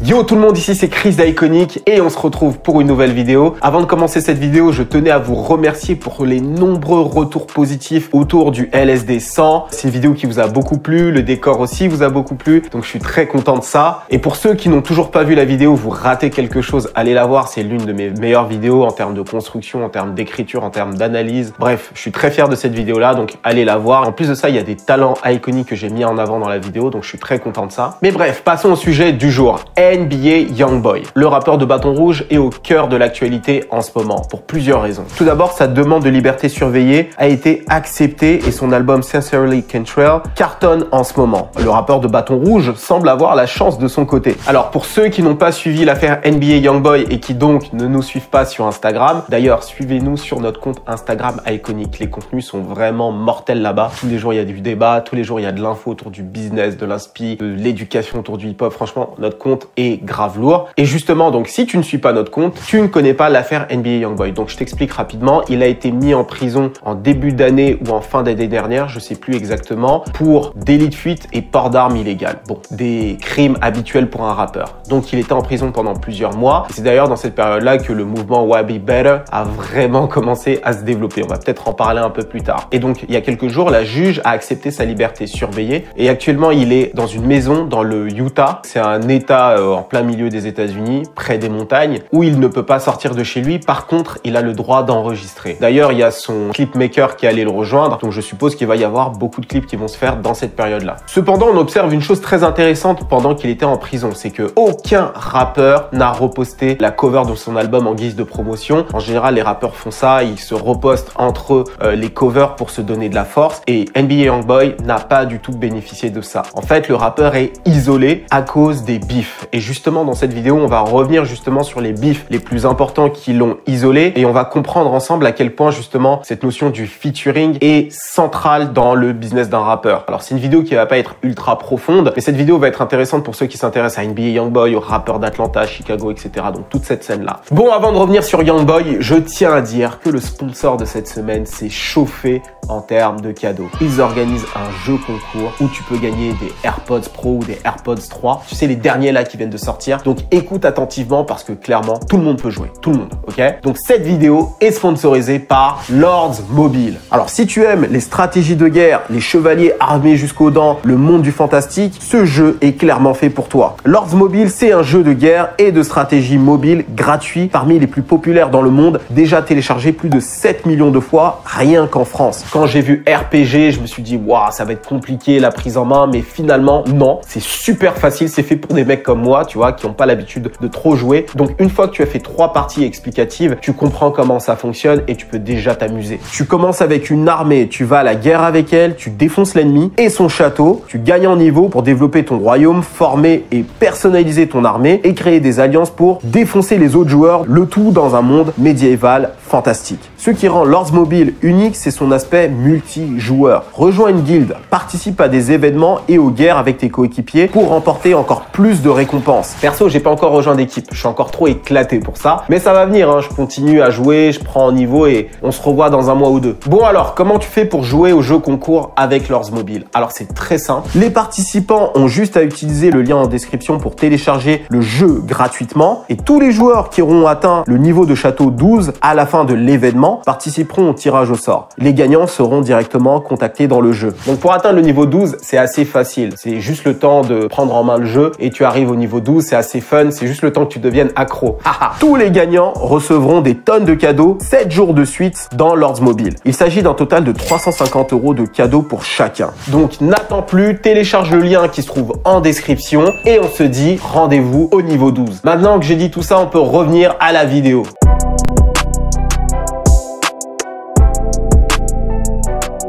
Yo tout le monde, ici c'est Chris d'Iconic et on se retrouve pour une nouvelle vidéo. Avant de commencer cette vidéo, je tenais à vous remercier pour les nombreux retours positifs autour du LSD 100. C'est une vidéo qui vous a beaucoup plu, le décor aussi vous a beaucoup plu, donc je suis très content de ça. Et pour ceux qui n'ont toujours pas vu la vidéo, vous ratez quelque chose, allez la voir, c'est l'une de mes meilleures vidéos en termes de construction, en termes d'écriture, en termes d'analyse. Bref, je suis très fier de cette vidéo-là, donc allez la voir. En plus de ça, il y a des talents Iconic que j'ai mis en avant dans la vidéo, donc je suis très content de ça. Mais bref, passons au sujet du jour. NBA Youngboy. Le rappeur de Bâton Rouge est au cœur de l'actualité en ce moment, pour plusieurs raisons. Tout d'abord, sa demande de liberté surveillée a été acceptée et son album Sincerely Kentrell cartonne en ce moment. Le rappeur de Bâton Rouge semble avoir la chance de son côté. Alors, pour ceux qui n'ont pas suivi l'affaire NBA Youngboy et qui donc ne nous suivent pas sur Instagram, d'ailleurs, suivez-nous sur notre compte Instagram Iconic. Les contenus sont vraiment mortels là-bas. Tous les jours, il y a du débat, tous les jours, il y a de l'info autour du business, de l'inspi, de l'éducation autour du hip-hop. Franchement, notre compte est grave lourd. Et justement, donc, si tu ne suis pas notre compte, tu ne connais pas l'affaire NBA Youngboy. Donc, je t'explique rapidement. Il a été mis en prison en début d'année ou en fin d'année dernière, je sais plus exactement, pour délit de fuite et port d'armes illégales. Bon, des crimes habituels pour un rappeur. Donc, il était en prison pendant plusieurs mois. C'est d'ailleurs dans cette période-là que le mouvement Why Be Better a vraiment commencé à se développer. On va peut-être en parler un peu plus tard. Et donc, il y a quelques jours, la juge a accepté sa liberté surveillée. Et actuellement, il est dans une maison dans le Utah. C'est un état en plein milieu des États-Unis, près des montagnes, où il ne peut pas sortir de chez lui. Par contre, il a le droit d'enregistrer. D'ailleurs, il y a son clipmaker qui est allé le rejoindre. Donc, je suppose qu'il va y avoir beaucoup de clips qui vont se faire dans cette période-là. Cependant, on observe une chose très intéressante pendant qu'il était en prison. C'est que aucun rappeur n'a reposté la cover de son album en guise de promotion. En général, les rappeurs font ça. Ils se repostent entre les covers pour se donner de la force. Et NBA Youngboy n'a pas du tout bénéficié de ça. En fait, le rappeur est isolé à cause des bifs. Et justement, dans cette vidéo, on va revenir justement sur les bifs les plus importants qui l'ont isolé et on va comprendre ensemble à quel point justement cette notion du featuring est centrale dans le business d'un rappeur. Alors, c'est une vidéo qui va pas être ultra profonde, mais cette vidéo va être intéressante pour ceux qui s'intéressent à NBA Youngboy, aux rappeurs d'Atlanta, Chicago, etc. Donc, toute cette scène-là. Bon, avant de revenir sur Youngboy, je tiens à dire que le sponsor de cette semaine s'est chauffé en termes de cadeaux. Ils organisent un jeu concours où tu peux gagner des AirPods Pro ou des AirPods 3. Tu sais, les derniers là qui viennent de sortir. Donc, écoute attentivement parce que clairement, tout le monde peut jouer. Tout le monde, ok? Donc, cette vidéo est sponsorisée par Lords Mobile. Alors, si tu aimes les stratégies de guerre, les chevaliers armés jusqu'aux dents, le monde du fantastique, ce jeu est clairement fait pour toi. Lords Mobile, c'est un jeu de guerre et de stratégie mobile gratuit parmi les plus populaires dans le monde, déjà téléchargé plus de 7 millions de fois rien qu'en France. Quand j'ai vu RPG, je me suis dit waouh, ça va être compliqué la prise en main, mais finalement non, c'est super facile, c'est fait pour des mecs comme moi, tu vois, qui n'ont pas l'habitude de trop jouer. Donc une fois que tu as fait 3 parties explicatives, tu comprends comment ça fonctionne et tu peux déjà t'amuser. Tu commences avec une armée, tu vas à la guerre avec elle, tu défonces l'ennemi et son château, tu gagnes en niveau pour développer ton royaume, former et personnaliser ton armée et créer des alliances pour défoncer les autres joueurs, le tout dans un monde médiéval fantastique. Ce qui rend Lords Mobile unique, c'est son aspect multijoueur. Rejoins une guilde, participe à des événements et aux guerres avec tes coéquipiers pour remporter encore plus de récompenses. Perso, j'ai pas encore rejoint d'équipe, je suis encore trop éclaté pour ça, mais ça va venir, hein. Je continue à jouer, je prends en niveau et on se revoit dans un mois ou deux. Bon alors, comment tu fais pour jouer au jeu concours avec Lords Mobile? Alors c'est très simple, les participants ont juste à utiliser le lien en description pour télécharger le jeu gratuitement et tous les joueurs qui auront atteint le niveau de château 12 à la fin de l'événement participeront au tirage au sort. Les gagnants seront directement contactés dans le jeu. Donc pour atteindre le niveau 12, c'est assez facile. C'est juste le temps de prendre en main le jeu et tu arrives au niveau 12, c'est assez fun, c'est juste le temps que tu deviennes accro. Tous les gagnants recevront des tonnes de cadeaux 7 jours de suite dans Lords Mobile. Il s'agit d'un total de 350 € de cadeaux pour chacun. Donc n'attends plus, télécharge le lien qui se trouve en description et on se dit rendez-vous au niveau 12. Maintenant que j'ai dit tout ça, on peut revenir à la vidéo.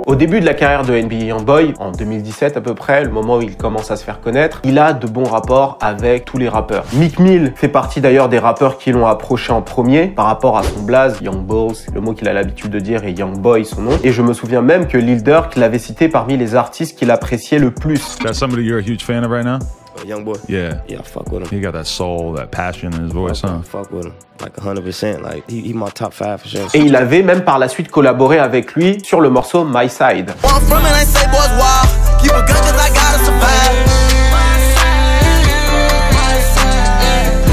Au début de la carrière de NBA Youngboy, en 2017 à peu près, le moment où il commence à se faire connaître, il a de bons rapports avec tous les rappeurs. Meek Mill fait partie d'ailleurs des rappeurs qui l'ont approché en premier par rapport à son blaze, Young Boss, le mot qu'il a l'habitude de dire, et Youngboy son nom. Et je me souviens même que Lil Durk l'avait cité parmi les artistes qu'il appréciait le plus. That's somebody you're a huge fan of right now? Young boy. Yeah. Yeah, I fuck with him. He got that soul, that passion in his voice, huh? Fuck with him. Like 100%. Like he my top 5 for sure. Et il avait même par la suite collaboré avec lui sur le morceau My Side.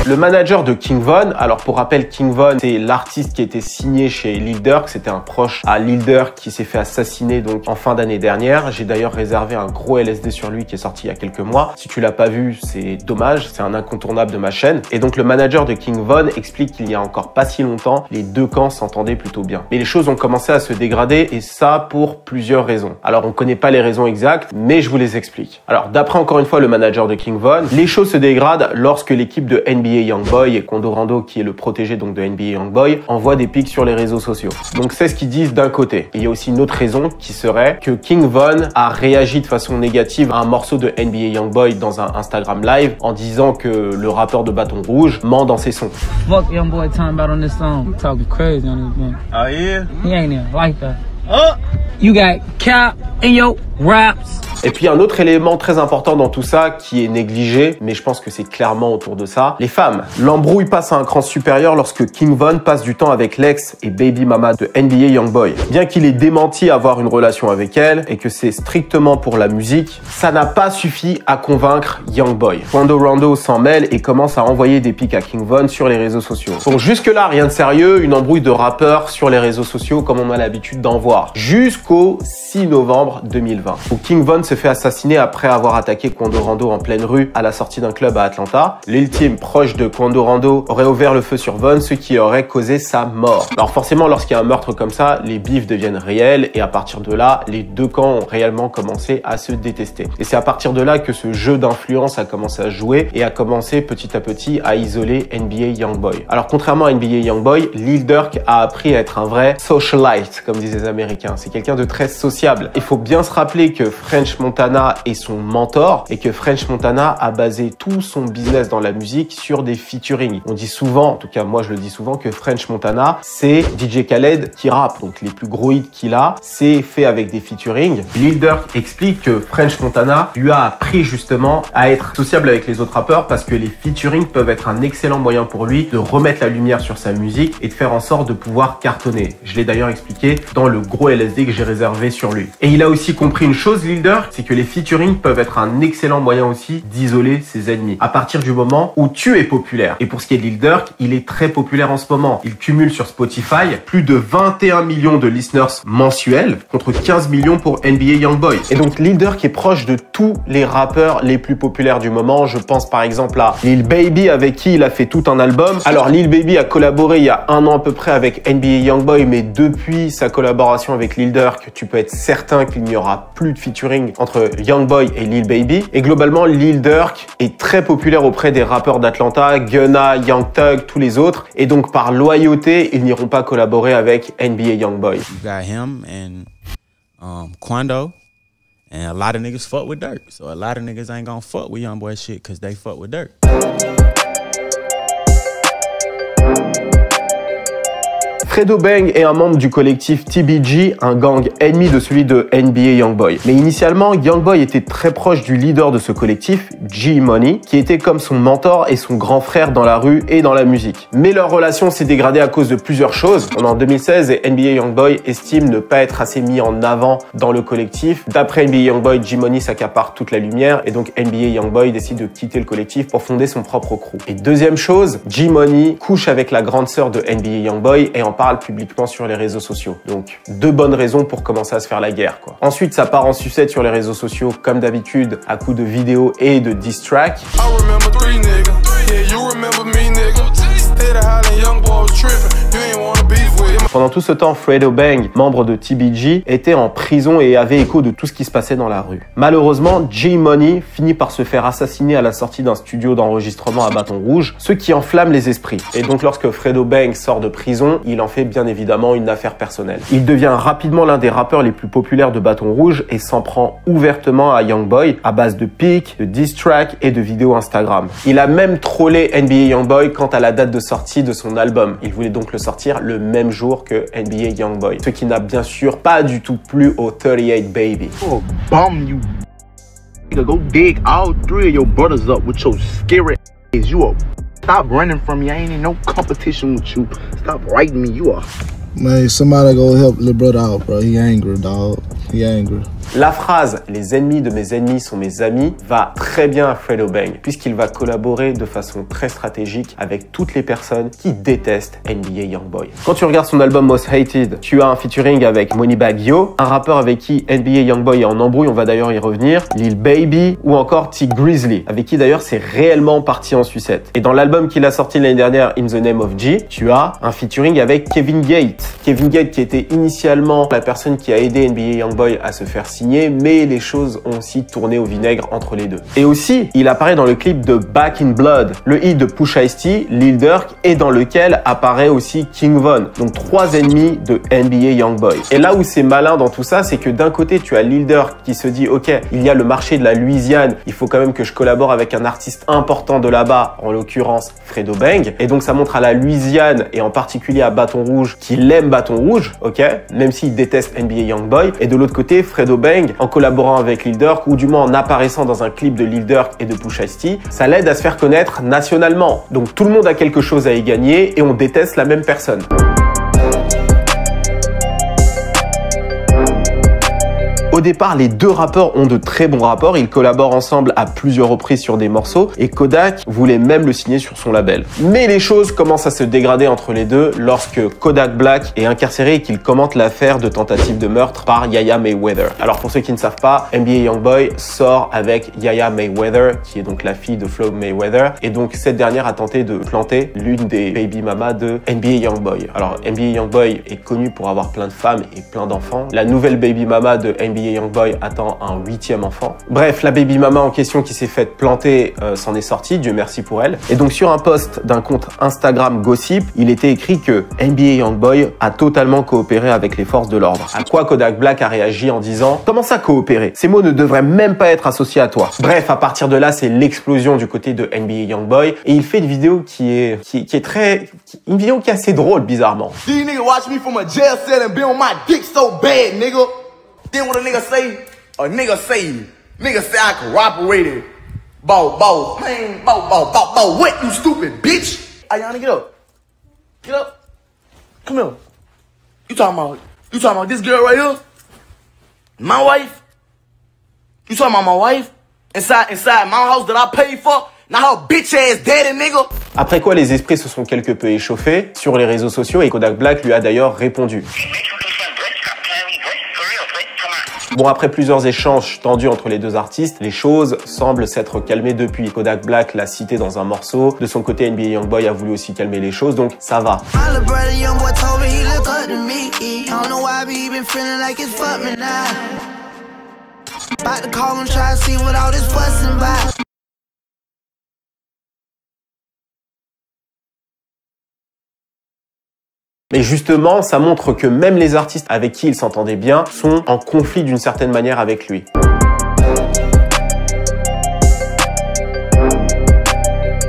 Le manager de King Von, alors pour rappel, King Von, c'est l'artiste qui était signé chez Lil Durk. C'était un proche à Lil Durk qui s'est fait assassiner donc en fin d'année dernière. J'ai d'ailleurs réservé un gros LSD sur lui qui est sorti il y a quelques mois. Si tu l'as pas vu, c'est dommage, c'est un incontournable de ma chaîne. Et donc le manager de King Von explique qu'il y a encore pas si longtemps, les deux camps s'entendaient plutôt bien. Mais les choses ont commencé à se dégrader et ça pour plusieurs raisons. Alors on connaît pas les raisons exactes, mais je vous les explique. Alors d'après encore une fois le manager de King Von, les choses se dégradent lorsque l'équipe de NBA Youngboy et Quando Rondo, qui est le protégé donc de NBA Youngboy, envoie des pics sur les réseaux sociaux. Donc c'est ce qu'ils disent d'un côté. Et il y a aussi une autre raison qui serait que King Von a réagi de façon négative à un morceau de NBA Youngboy dans un Instagram live en disant que le rappeur de Bâton Rouge ment dans ses sons. Fuck Youngboy talking about on this song. Talking crazy on this one. Oh yeah? He ain't even like that. Oh! You got cap in your raps. Et puis un autre élément très important dans tout ça qui est négligé, mais je pense que c'est clairement autour de ça, les femmes. L'embrouille passe à un cran supérieur lorsque King Von passe du temps avec l'ex et baby mama de NBA Youngboy. Bien qu'il ait démenti avoir une relation avec elle et que c'est strictement pour la musique, ça n'a pas suffi à convaincre Youngboy. Quando Rondo s'en mêle et commence à envoyer des pics à King Von sur les réseaux sociaux. Bon, jusque là, rien de sérieux, une embrouille de rappeurs sur les réseaux sociaux comme on a l'habitude d'en voir. Jusqu'au 6 novembre 2020, où King Von se fait assassiner après avoir attaqué Quando Rondo en pleine rue à la sortie d'un club à Atlanta. Lil Tim, proche de Quando Rondo, aurait ouvert le feu sur Von, ce qui aurait causé sa mort. Alors forcément, lorsqu'il y a un meurtre comme ça, les bifs deviennent réels et à partir de là, les deux camps ont réellement commencé à se détester. Et c'est à partir de là que ce jeu d'influence a commencé à jouer et a commencé petit à petit à isoler NBA Youngboy. Alors contrairement à NBA Youngboy, Lil Durk a appris à être un vrai socialite, comme disent les Américains. C'est quelqu'un de très sociable. Il faut bien se rappeler que French Montana est son mentor et que French Montana a basé tout son business dans la musique sur des featuring. On dit souvent, en tout cas moi je le dis souvent, que French Montana c'est DJ Khaled qui rappe. Donc les plus gros hits qu'il a, c'est fait avec des featuring. Lil Durk explique que French Montana lui a appris justement à être sociable avec les autres rappeurs parce que les featuring peuvent être un excellent moyen pour lui de remettre la lumière sur sa musique et de faire en sorte de pouvoir cartonner. Je l'ai d'ailleurs expliqué dans le gros LSD que j'ai réservé sur lui. Et il a aussi compris une chose, Lil Durk, c'est que les featuring peuvent être un excellent moyen aussi d'isoler ses ennemis à partir du moment où tu es populaire. Et pour ce qui est de Lil Durk, il est très populaire en ce moment. Il cumule sur Spotify plus de 21 millions de listeners mensuels contre 15 millions pour NBA Youngboy. Et donc Lil Durk est proche de tous les rappeurs les plus populaires du moment. Je pense par exemple à Lil Baby avec qui il a fait tout un album. Alors Lil Baby a collaboré il y a un an à peu près avec NBA Youngboy, mais depuis sa collaboration avec Lil Durk, tu peux être certain qu'il n'y aura plus de featuring entre Youngboy et Lil Baby. Et globalement, Lil Durk est très populaire auprès des rappeurs d'Atlanta, Gunna, Young Thug, tous les autres. Et donc par loyauté, ils n'iront pas collaborer avec NBA Youngboy. You got him and Quando, and a lot of niggas fuck with Durk. So a lot of niggas ain't gonna fuck with Youngboy shit because they fuck with Durk. Fredo Bang est un membre du collectif TBG, un gang ennemi de celui de NBA Youngboy. Mais initialement, Youngboy était très proche du leader de ce collectif, G-Money, qui était comme son mentor et son grand frère dans la rue et dans la musique. Mais leur relation s'est dégradée à cause de plusieurs choses. On est en 2016 et NBA Youngboy estime ne pas être assez mis en avant dans le collectif. D'après NBA Youngboy, G-Money s'accapare toute la lumière et donc NBA Youngboy décide de quitter le collectif pour fonder son propre crew. Et deuxième chose, G-Money couche avec la grande sœur de NBA Youngboy et en parle publiquement sur les réseaux sociaux. Donc, deux bonnes raisons pour commencer à se faire la guerre, quoi. Ensuite, ça part en sucette sur les réseaux sociaux, comme d'habitude, à coups de vidéos et de diss tracks. Pendant tout ce temps, Fredo Bang, membre de TBG, était en prison et avait écho de tout ce qui se passait dans la rue. Malheureusement, G-Money finit par se faire assassiner à la sortie d'un studio d'enregistrement à Bâton Rouge, ce qui enflamme les esprits. Et donc lorsque Fredo Bang sort de prison, il en fait bien évidemment une affaire personnelle. Il devient rapidement l'un des rappeurs les plus populaires de Bâton Rouge et s'en prend ouvertement à Youngboy à base de pics, de diss tracks et de vidéos Instagram. Il a même trollé NBA Youngboy quant à la date de sortie de son album. Il voulait donc le sortir le même jour que NBA Youngboy, ce qui n'a bien sûr pas du tout plu au 38 Baby. Oh, bum, you go dig all three of your brothers up with your scary ass. You are. Stop running from me. I ain't in no competition with you. Stop writing me. You are. Man, somebody go help little brother out, bro. He angry, dog. He angry. La phrase « les ennemis de mes ennemis sont mes amis » va très bien à Fredo Bang, puisqu'il va collaborer de façon très stratégique avec toutes les personnes qui détestent NBA Youngboy. Quand tu regardes son album Most Hated, tu as un featuring avec Moneybagg Yo, un rappeur avec qui NBA Youngboy est en embrouille, on va d'ailleurs y revenir, Lil Baby ou encore T Grizzly, avec qui d'ailleurs c'est réellement parti en sucette. Et dans l'album qu'il a sorti l'année dernière, In the Name of G, tu as un featuring avec Kevin Gates. Kevin Gates qui était initialement la personne qui a aidé NBA Youngboy à se faire signer, mais les choses ont aussi tourné au vinaigre entre les deux. Et aussi, il apparaît dans le clip de Back in Blood, le hit de Pusha T, Lil Durk, et dans lequel apparaît aussi King Von. Donc 3 ennemis de NBA Youngboy. Et là où c'est malin dans tout ça, c'est que d'un côté, tu as Lil Durk qui se dit « Ok, il y a le marché de la Louisiane, il faut quand même que je collabore avec un artiste important de là-bas, en l'occurrence Fredo Bang. » Et donc ça montre à la Louisiane, et en particulier à Bâton Rouge, qu'il aime Bâton Rouge, ok, même s'il déteste NBA Youngboy. Et de l'autre côté, Fredo Bang, en collaborant avec Lil Durk, ou du moins en apparaissant dans un clip de Lil Durk et de Pusha T, ça l'aide à se faire connaître nationalement. Donc tout le monde a quelque chose à y gagner et on déteste la même personne. Au départ, les deux rappeurs ont de très bons rapports, ils collaborent ensemble à plusieurs reprises sur des morceaux et Kodak voulait même le signer sur son label. Mais les choses commencent à se dégrader entre les deux lorsque Kodak Black est incarcéré et qu'il commente l'affaire de tentative de meurtre par Yaya Mayweather. Alors pour ceux qui ne savent pas, NBA Youngboy sort avec Yaya Mayweather, qui est donc la fille de Floyd Mayweather, et donc cette dernière a tenté de planter l'une des baby mamas de NBA Youngboy. Alors NBA Youngboy est connu pour avoir plein de femmes et plein d'enfants. La nouvelle baby mama de NBA Youngboy attend un 8e enfant. Bref, la baby mama en question qui s'est faite planter s'en est sortie, Dieu merci pour elle. Et donc sur un post d'un compte Instagram Gossip, il était écrit que NBA Youngboy a totalement coopéré avec les forces de l'ordre. À quoi Kodak Black a réagi en disant « Comment ça coopérer? Ces mots ne devraient même pas être associés à toi. » Bref, à partir de là, c'est l'explosion du côté de NBA Youngboy et il fait une vidéo qui est une vidéo qui est assez drôle bizarrement. These niggas watch me from a jail cell and be on my dick so bad, nigga. Then what a nigga say I cooperated. Bow, pain, bow, what, you stupid bitch? Ayana, get up. Get up. Come here. You talking about this girl right here? My wife? You talking about my wife? Inside my house that I paid for? Now her bitch ass daddy, nigga. Après quoi, les esprits se sont quelque peu échauffés sur les réseaux sociaux et Kodak Black lui a d'ailleurs répondu. Bon, après plusieurs échanges tendus entre les deux artistes, les choses semblent s'être calmées depuis. Kodak Black l'a cité dans un morceau. De son côté, NBA Youngboy a voulu aussi calmer les choses, donc ça va. Mais justement, ça montre que même les artistes avec qui il s'entendait bien sont en conflit d'une certaine manière avec lui.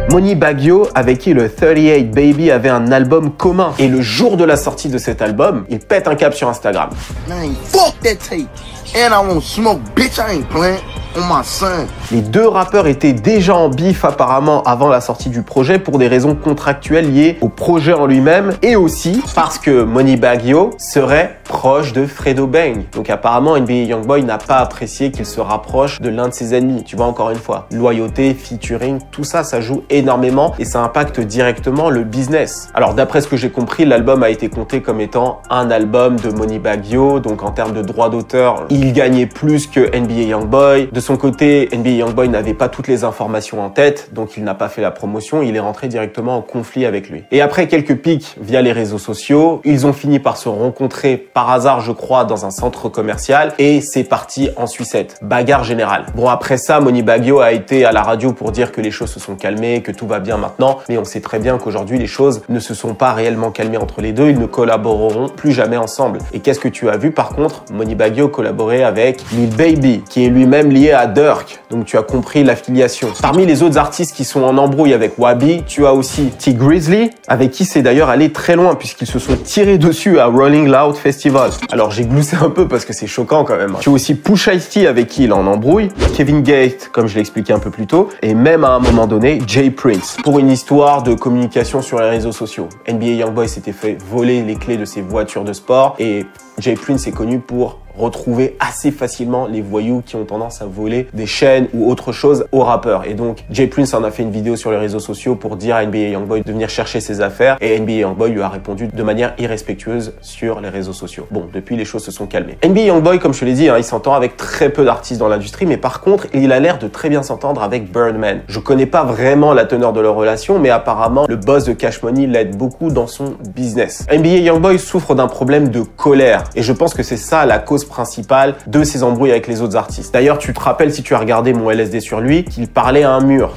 Moneybagg Yo, avec qui le 38 Baby avait un album commun. Et le jour de la sortie de cet album, il pète un cap sur Instagram. Man, fuck that tape. And I won't smoke, bitch, I ain't playing. On my son. Les deux rappeurs étaient déjà en bif apparemment avant la sortie du projet pour des raisons contractuelles liées au projet en lui-même et aussi parce que Moneybagg Yo serait proche de Fredo Bang. Donc apparemment NBA Youngboy n'a pas apprécié qu'il se rapproche de l'un de ses ennemis. Tu vois, encore une fois, loyauté, featuring, tout ça, ça joue énormément et ça impacte directement le business. Alors d'après ce que j'ai compris, l'album a été compté comme étant un album de Moneybagg Yo, donc en termes de droits d'auteur, il gagnait plus que NBA Youngboy. De son côté, NBA Youngboy n'avait pas toutes les informations en tête, donc il n'a pas fait la promotion, il est rentré directement en conflit avec lui. Et après quelques pics via les réseaux sociaux, ils ont fini par se rencontrer par hasard, je crois, dans un centre commercial et c'est parti en sucette. Bagarre générale. Bon, après ça, Moneybagg Yo a été à la radio pour dire que les choses se sont calmées, que tout va bien maintenant, mais on sait très bien qu'aujourd'hui, les choses ne se sont pas réellement calmées entre les deux, ils ne collaboreront plus jamais ensemble. Et qu'est-ce que tu as vu par contre? Moneybagg Yo collaborait avec Lil Baby, qui est lui-même lié à Durk, donc tu as compris l'affiliation. Parmi les autres artistes qui sont en embrouille avec Wabi, tu as aussi T Grizzly, avec qui c'est d'ailleurs allé très loin puisqu'ils se sont tirés dessus à Rolling Loud Festival. Alors j'ai gloussé un peu parce que c'est choquant quand même. Tu as aussi Pusha T avec qui il est en embrouille, Kevin Gates, comme je l'ai expliqué un peu plus tôt, et même à un moment donné, Jay Prince, pour une histoire de communication sur les réseaux sociaux. NBA Youngboy s'était fait voler les clés de ses voitures de sport et Jay Prince est connu pour retrouver assez facilement les voyous qui ont tendance à voler des chaînes ou autre chose aux rappeurs. Et donc, Jay Prince en a fait une vidéo sur les réseaux sociaux pour dire à NBA Youngboy de venir chercher ses affaires et NBA Youngboy lui a répondu de manière irrespectueuse sur les réseaux sociaux. Bon, depuis, les choses se sont calmées. NBA Youngboy, comme je te l'ai dit, hein, il s'entend avec très peu d'artistes dans l'industrie, mais par contre, il a l'air de très bien s'entendre avec Birdman. Je connais pas vraiment la teneur de leur relation, mais apparemment, le boss de Cash Money l'aide beaucoup dans son business. NBA Youngboy souffre d'un problème de colère et je pense que c'est ça la cause principale de ses embrouilles avec les autres artistes. D'ailleurs, tu te rappelles, si tu as regardé mon LSD sur lui, qu'il parlait à un mur.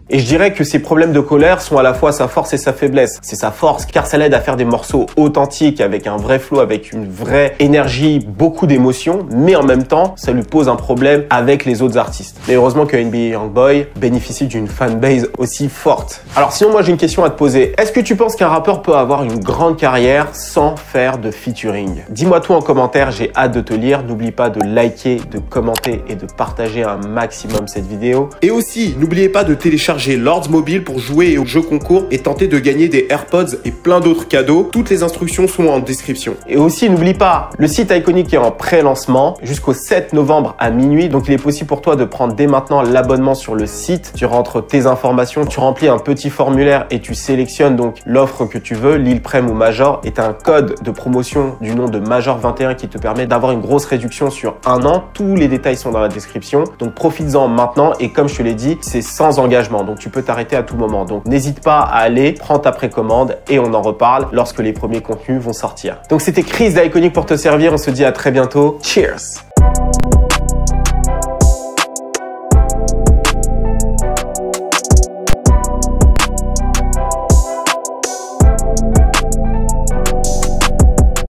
Et je dirais que ces problèmes de colère sont à la fois sa force et sa faiblesse. C'est sa force car ça l'aide à faire des morceaux authentiques avec un vrai flow, avec une vraie énergie, beaucoup d'émotions, mais en même temps, ça lui pose un problème avec les autres artistes. Mais heureusement que NBA Youngboy bénéficie d'une fanbase aussi forte. Alors sinon, moi j'ai une question à te poser. Est-ce que tu penses qu'un rappeur peut avoir une grande carrière sans faire de featuring? Dis-moi tout en commentaire, j'ai hâte de te lire. N'oublie pas de liker, de commenter et de partager un maximum cette vidéo. Et aussi, n'oubliez pas de télécharger Lords Mobile pour jouer au jeu concours et tenter de gagner des AirPods et plein d'autres cadeaux. Toutes les instructions sont en description. Et aussi, n'oublie pas, le site Iconic est en pré-lancement jusqu'au 7 novembre à minuit. Donc, il est possible pour toi de prendre dès maintenant l'abonnement sur le site. Tu rentres tes informations, tu remplis un petit formulaire et tu sélectionnes donc l'offre que tu veux, Lil Prem ou Major, et tu as un code de promotion du nom de Major21 qui te permet d'avoir une grosse réduction sur un an. Tous les détails sont dans la description. Donc, profites-en maintenant et comme je te l'ai dit, c'est sans engagement, donc tu peux t'arrêter à tout moment. Donc n'hésite pas à aller, prends ta précommande et on en reparle lorsque les premiers contenus vont sortir. Donc c'était Chris d'Iconic pour te servir, on se dit à très bientôt. Cheers!